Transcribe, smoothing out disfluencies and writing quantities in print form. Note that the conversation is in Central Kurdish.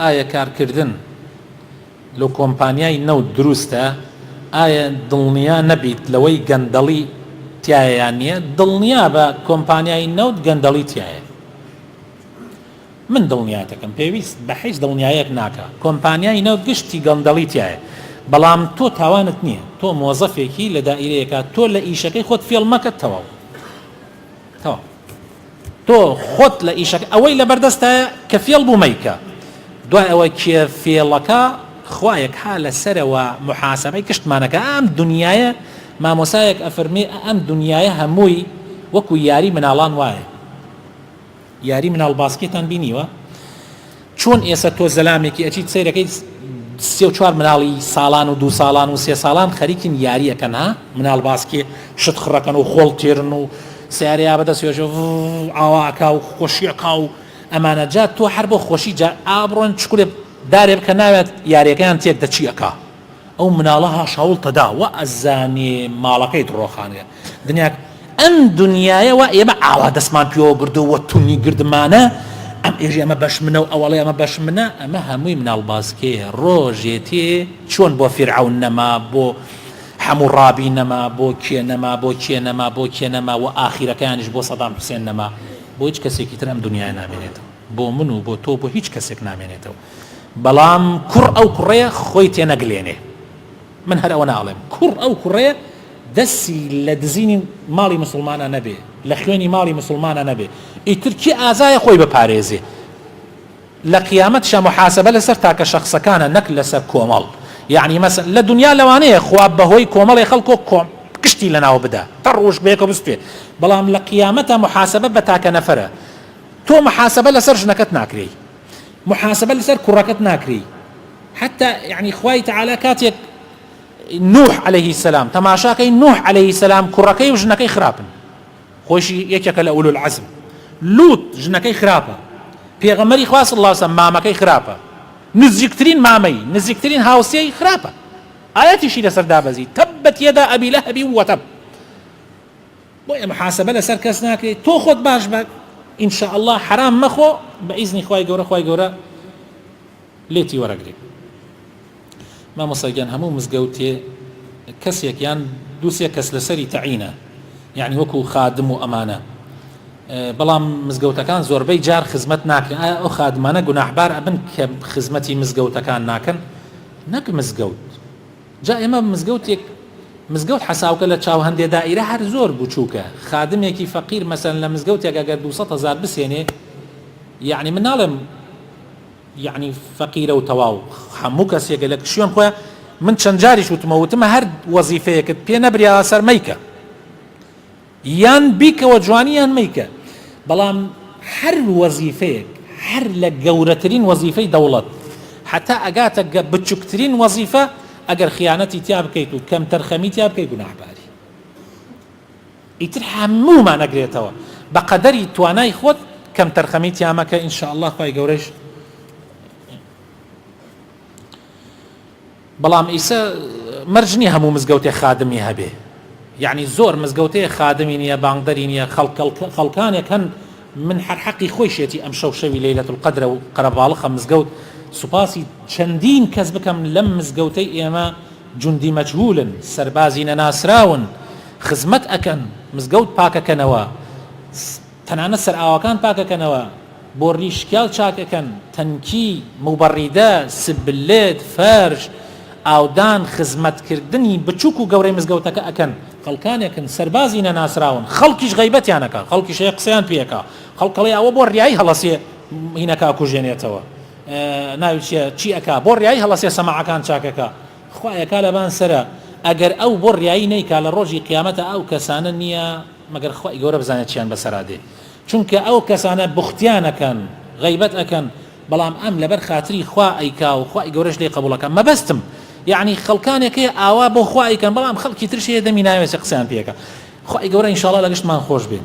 ئایا کارکردن لە کۆمپانیای نەوت دروستە؟ ئایا دڵنیا نەبیت لەوەی گەندەڵی تایەیان نییە؟ دڵنیا بە کۆمپانیای نەوت گەندەڵی تایە. من دڵنیاتەکەم پێویست بە هیچ دڵنیایەک ناکە کۆمپانیای نەوت گشتی گەندەڵی تایە، بەڵام تۆ تاوانت نییە، تۆ مۆزەفێکی لە دائیرەیەکە، تۆ لە ئیشەکەی خۆت فێڵ مەکە، تەواو تۆ خۆت لە ئیشەکە ئەوەی لە بەردەستایە کە فێڵ بوو مەیکە، دوای ئەوەی کێ فێڵەکە خوایەک ها لەسەرەوە محاسبەی کشتمانەکە. ئەم دنیاە مامۆسایەک ئەفەرمێ ئەم دنیاە هەمووی وەکو یاری مناڵان وایە. یاری مناڵ باسکێتان بینیوە؟ چۆن ئێستا تۆ زەلامێکی ئەچیت سەیرەکەی 34 مناڵی ساڵان و 2 ساڵان و 3 ساڵان خەریکن یاریەکەن، ها مناڵ باسکێ شت خڕەکەن و خۆڵ تێرن و سیارەیە بەدەستێژە ئاواکا و خۆشیەکا و ئەمانە. جا تۆ هەر بۆ خۆشی جا ئابڕۆن چکولێ دارێ بکە ناوێت یاریەکەیان تێک دەچیەکە، ئەو مناڵەها شاوڵ تەدا و ئەزانێ ماڵەکەی دڕۆخانەیە دنیا. ئەم دنیاە و ئێمە ئاوا دەستمان پێوە بردووە تونی گردمانە، ئەم ئێژی ئەمە بەش منە و ئەوڵێ ئەمە بەش منە، ئەمە هەمووی مناڵ باسکەیە. ڕۆژێتێ چۆن بۆ فیرعون نەما، بۆ هەموو ڕابی نەما، بۆ کێ نەما، بۆ کێ نەما، بۆ کێ نەما و ئاخیرەکەیانیش بۆ سەدام حوسێن نەما، بۆ هیچ کەسێکی تر ئەم دنیای نامێنێتەوە، بۆ من و بۆ تۆ بۆ هیچ کەسێک نامێنێتەوە. بەڵام کوڕ ئەو کوڕەیە خۆی تێنەگلێنێ. من هەر ئەوە ناڵێم، کوڕ ئەو کوڕەیە دەستی لە دزینی ماڵی مسلمانە نەبێ، لە خوێنی ماڵی مسلمانە نەبێ، ئیتر کی ئازایە خۆی بپارێزێ. لە قیامەتشە محاسبە لەسەر تاکە شەخصەکانە، نەک لەسەر کۆمەڵ. یعنی مەسەن لە دنیا لەوانەیە خوا بەهۆی کۆمەڵی خەڵکۆ کشتی لەناو بدا تا ڕۆژ بەیەکە بستێ، بەڵام لە قیامەتە محاسبە بە تاکە نەفەرە. تۆ محاسبە لەسەر ژنەکەت ناکرێ، محاسبە لەسەر کوڕەکەت ناکری. حتى يعني خوای تعالی کاتێک نوح عليه السلام تەماشاکەی نوح عليه السلام کوڕەکەی و ژنەکەی خراپن، خۆشی یەکێکە لە ئولو العزم. لوط ژنەکەی خراپە، پێغەمبەری خوا صلی الله علیه وسلم مامەکەی خراپە، نزیکترین مامەی نزیکترین هاوسێی خراپە. ئاەتیشی لەسەر دابەزی تەبەت یەدا ئەبی لەهەبی وەتەب. بۆیە محاسبە لەسەر کەس ناکرێت. تۆ خۆت باش بە ئین شاء الله حرام مەخۆ، بە ئیزنی خوای گەورە لێتی وەرەگرێ. مامۆستاگیان هەموو مزگەوتێ کەسێک یان دووسێ کەس لەسەری تەعینە، یعنی وەکو خادم و ئەمانە، بەڵام مزگەوتەکان زۆربەی جار خزمەت ناکەن. ئایا ئەو خادمانە گوناحبار ئەبن کە خزمەتی مزگەوتەکان ناکەن؟ نەک مزگەوت. جا ئێمە مزگەوت حەساوکە لە چاو هەندێ دائیرە هەر زۆر بچووکە. خادمێکی فەقیر مەسەن لە مزگەوتێک ئەگەر 200,000 بسێنێ، یعنی من ناڵێم یعنی فەقیرە و تەواو، هەموو کەسێکە لە شوێن خۆیان. من چەند جاریش وتمەوتمە هەر وەزیفەیەکت پێ نەبریا سەر مەیکە، یان بیکەوە جوانی یان مەیکە، بەڵام هەر وەزیفەیەک هەر لە گەورەترین وەزیفەی دەوڵەت حتا ئەگاتە بچووکترین وەزیفە، ئەگەر خیانەتی تیا بکەیت و کەم تەرخەمی تیا بکەیت گوناحباری. ئیتر هەموومان ئەگرێتەوە بە قەدەری توانای خۆت کەم تەرخەمی تیا مەکە. ئین شاء الله خوای گەورەش. بەڵام ئیسە مەرجنی هەموو مزگەوتێ خادمی هەبێ، یعنی زۆر مزگەوتەیە خادمی نییە، بانگدەری نییە، خەڵکانێک هەن. من هەر حەقی خۆی شێتی ئەم شەوی لەیلەت القەدرە و قەرەباڵغە مزگەوت سوپاسی چەندین کەس بکەم لەم مزگەوتەی ئێمە جوندی مەجهولن، سەربازی نەناسراون، خزمەت ئەکەن، مزگەوت پاکەکەنەوە، تەنانەت سەر ئاوەکان پاکەکەنەوە، بۆڕی شکال چاکەکەن، تەنکی، موبەڕیدە، سبلێت، فەرش، ئاودان، خزمەتکردنی بچووک و گەورەی مزگەوتەکە ئەکەن. خەڵکانێکن سەربازی نەناسراون، خەڵکیش غەیبەتیانەکە، خەڵکیش قسەیان پێەکە، خەڵکەڵێ ئەوە بۆ ڕیایی هەڵەسێ هینەکە کوژێنێتەوە، ناوی چی ئەکا بۆ ڕیایی هەڵەسێ سەماعەکان چاکەکە. خوایەکە لەبان سەرە ئەگەر ئەو بۆ ڕیایی نەیکا لە ڕۆژی قیامەتە ئەو کەسانە نییە مەگەر خوای گەورە بزانێت چیان بەسەرادێ، چونکە ئەو کەسانە بوختیانەکەن، غەیبەت ئەکەن، بەڵام ئەم لەبەر خاتری خوا ئەیکا و خوای گەورەش لێ قبوڵەکە. مەبەستم یعنی خەڵکانێکەیە ئاوا بۆ خوا ئەیکەن، بەڵام خەڵکی ترشەیە دەمی ناوێت قسەیان پێەکە. خوای گەورە ئینشاءالله لە گشتمان خۆش بێن.